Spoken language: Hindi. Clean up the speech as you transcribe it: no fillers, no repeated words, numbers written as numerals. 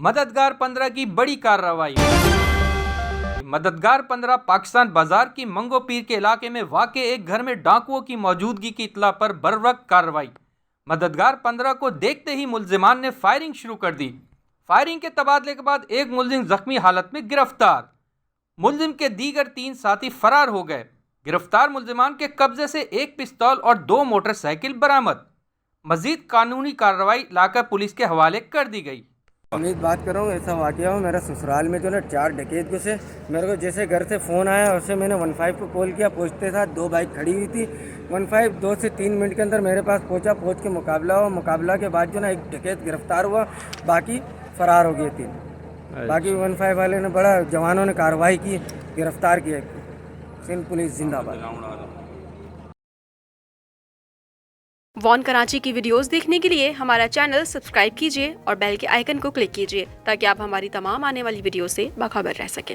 मददगार 15 की बड़ी कार्रवाई। मददगार 15 पाकिस्तान बाजार की मंगो पीर के इलाके में वाक़े एक घर में डाकुओं की मौजूदगी की इत्तला पर बरवक्त कार्रवाई। मददगार 15 को देखते ही मुल्जिमान ने फायरिंग शुरू कर दी। फायरिंग के तबादले के बाद एक मुल्जिम जख्मी हालत में गिरफ्तार। मुल्जिम के दीगर 3 साथी फरार हो गए। गिरफ्तार मुल्जिमान के कब्जे से एक पिस्तौल और 2 मोटरसाइकिल बरामद। मजीद कानूनी कार्रवाई इलाका पुलिस के हवाले कर दी गई। उम्मीद बात कर रहा हूँ, ऐसा वाक़या हो मेरा ससुराल में जो ना 4 डकैत घुसे। मेरे को जैसे घर से फ़ोन आया उससे मैंने 15 को कॉल किया। पहुँचते साथ 2 बाइक खड़ी हुई थी। 15 2 से 3 मिनट के अंदर मेरे पास पहुँचा। पहुँच के मुकाबला हुआ। मुकाबला के बाद जो ना एक डकैत गिरफ्तार हुआ, बाकी फ़रार हो गए 3। बाकी 15 वाले ने बड़ा जवानों ने कार्रवाई की, गिरफ्तार किया। सिंध पुलिस जिंदाबाद। वॉन कराची की वीडियोस देखने के लिए हमारा चैनल सब्सक्राइब कीजिए और बेल के आइकन को क्लिक कीजिए ताकि आप हमारी तमाम आने वाली वीडियो से बाखबर रह सकें।